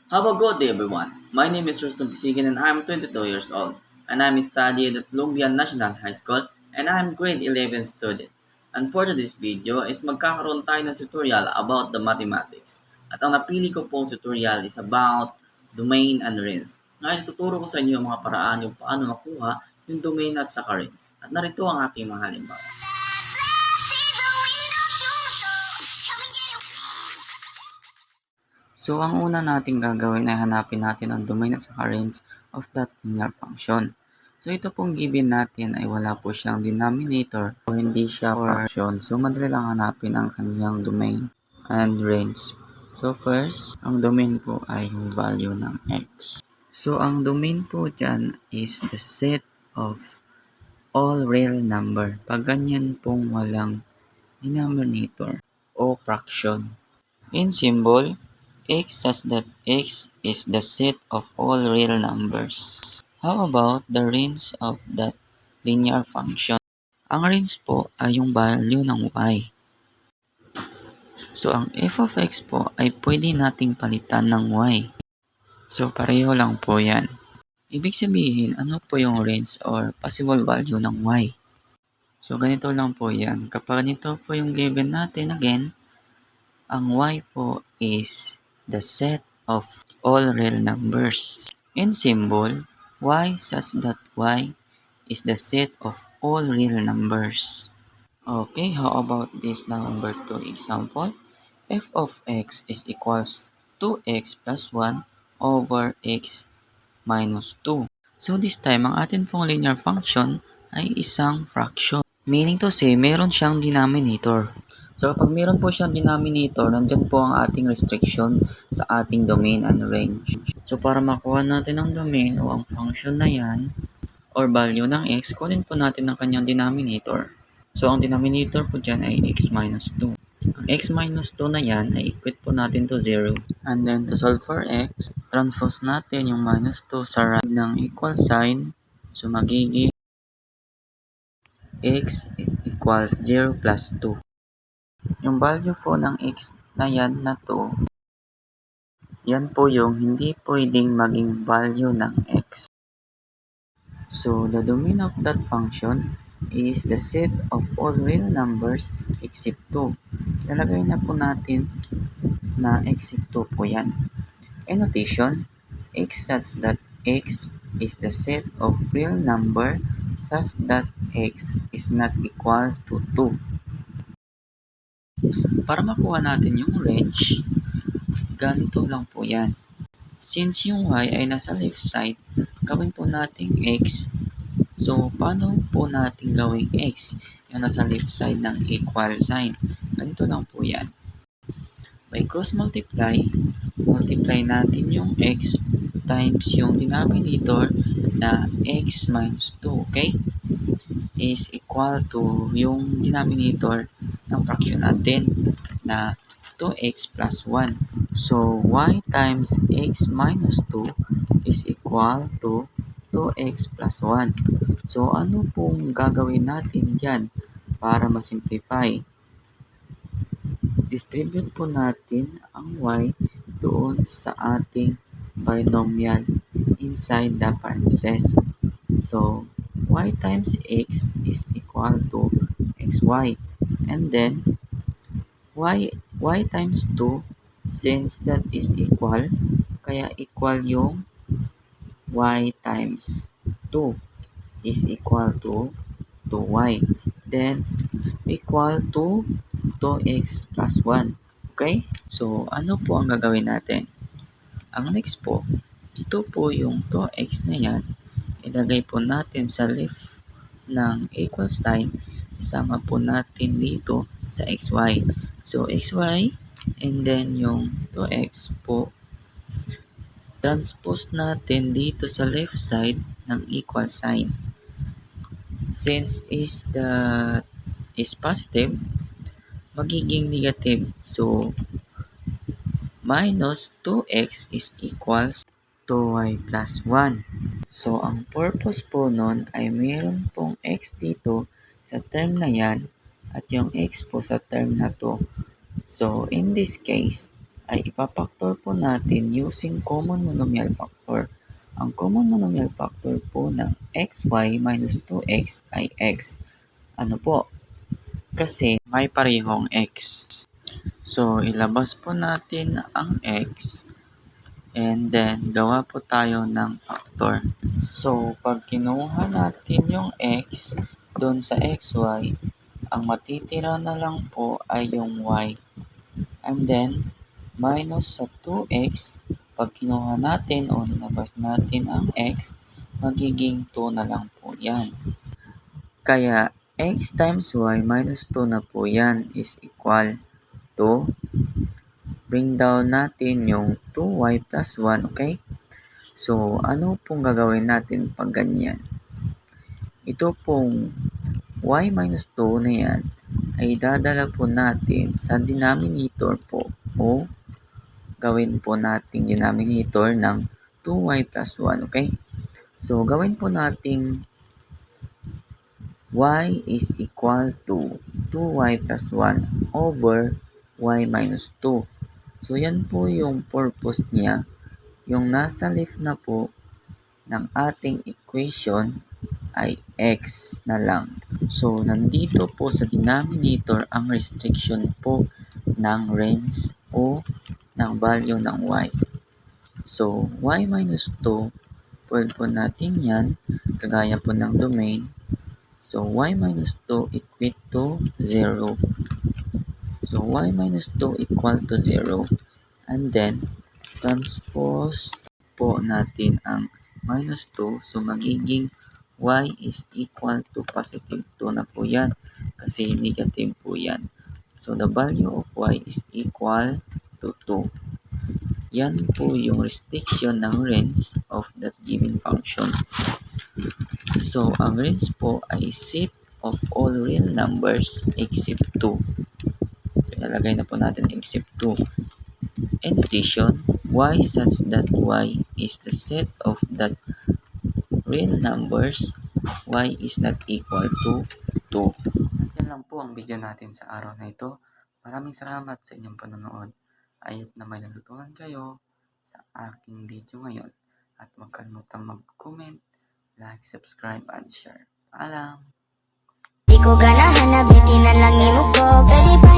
Have a good day, everyone. My name is Rustum Pisigin and I'm 22 years old. And I'm studying at Lumbian National High School and I'm grade 11 student. And for today's video is magkakaroon tayo ng tutorial about the mathematics. At ang napili ko pong tutorial is about domain and range. Ngayon, tuturo ko sa inyo ang mga paraan kung paano makuha yung domain at saka range. At narito ang ating mga halimbawa. So, ang una nating gagawin ay hanapin natin ang domain at saka range of that linear function. So, ito pong given natin ay wala po siyang denominator o hindi siya fraction. So, madali lang hanapin ang kanyang domain and range. So, first, ang domain po ay yung value ng x. So, ang domain po dyan is the set of all real number. Pag ganyan pong walang denominator o fraction. In symbol, x says that x is the set of all real numbers. How about the range of that linear function? Ang range po ay yung value ng y. So, ang f of x po ay pwede nating palitan ng y. So, pareho lang po yan. Ibig sabihin, ano po yung range or possible value ng y? So, ganito lang po yan. Kapag ganito po yung given natin again, ang y po is the set of all real numbers. In symbol, y such that y is the set of all real numbers. Okay, how about this number 2 example? F of x is equals to x plus 1 over x minus 2. So this time, ang atin pong linear function ay isang fraction. Meaning to say, meron siyang denominator. So kapag meron po siyang denominator, nandyan po ang ating restriction sa ating domain and range. So para makuha natin ang domain o ang function na yan, or value ng x, kunin po natin ang kanyang denominator. So ang denominator po dyan ay x minus 2. Ang x minus 2 na yan ay equate po natin to 0. And then to solve for x, transpose natin yung minus 2 sa right ng equal sign. So magiging x equals 0 plus 2. Yung value po ng x na yan na to, yan po yung hindi pwedeng maging value ng x. So, the domain of that function is the set of all real numbers except 2. Ilalagay na po natin na except 2 po yan. In notation, x such that x is the set of real number such that x is not equal to 2. Para makuha natin yung range, ganito lang po yan. Since yung y ay nasa left side, gawin po natin x. So, paano po natin gawing x? Yung nasa left side ng equal sign. Ganito lang po yan. By cross multiply, multiply natin yung x times yung denominator na x minus 2, okay? Is equal to yung denominator ng fraction natin na 2x plus 1. So, y times x minus 2 is equal to 2x plus 1. So, ano pong gagawin natin dyan para masimplify? Distribute po natin ang y doon sa ating binomial inside the parentheses. So, y times x is equal to xy. And then, y times 2, since that is equal, kaya equal yung y times 2 is equal to 2y. Then, equal to 2x plus 1. Okay? So, ano po ang gagawin natin? Ang next po, ito po yung 2x na yan, ilagay po natin sa left ng equal sign, isama po natin dito sa xy. So, xy, and then yung 2x po, transpose natin dito sa left side ng equal sign. Since is positive, magiging negative. So, minus 2x is equals to y plus 1. So, ang purpose po nun ay mayroon pong x dito sa term na yan at yung x po sa term na to. So, in this case, ay ipapactor po natin using common monomial factor. Ang common monomial factor po ng xy minus 2x ay x. Ano po? Kasi may parehong x. So, ilabas po natin ang x and then gawa po tayo ng factor. So, pag kinuha natin yung x doon sa xy, ang matitira na lang po ay yung y. And then, minus sa 2x, pag kinuha natin o nilabas natin ang x, magiging 2 na lang po yan. Kaya, x times y minus 2 na po yan is equal to, bring down natin yung 2y plus 1, okay? So, ano pong gagawin natin pag ganyan? Ito pong y minus 2 na yan ay dadala po natin sa denominator po o gawin po natin denominator ng 2y plus 1, okay? So, gawin po natin y is equal to 2y plus 1 over y minus 2. So, yan po yung purpose niya. Yung nasa left na po ng ating equation ay x na lang. So, nandito po sa denominator ang restriction po ng range o ng value ng y. So, y minus 2, pwede po natin yan, kagaya po ng domain. So, y minus 2 equal to 0. So, y minus 2 equal to 0. And then, transpose po natin ang minus 2. So, magiging y is equal to positive 2 na po yan. Kasi negative po yan. So, the value of y is equal to 2. Yan po yung restriction ng range of that given function. So, ang range po ay set of all real numbers except 2. So, ilalagay na po natin except 2. In addition, y such that y is the set of that real numbers, y is not equal to 2. Yan lang po ang video natin sa araw na ito. Maraming salamat sa inyong panonood. Ayop na may natutunan kayo sa aking video ngayon. At huwag kalimutan mag-comment, like, subscribe, and share. Paalam! Di ko ganahan na bitin na lang imo ko. Pwede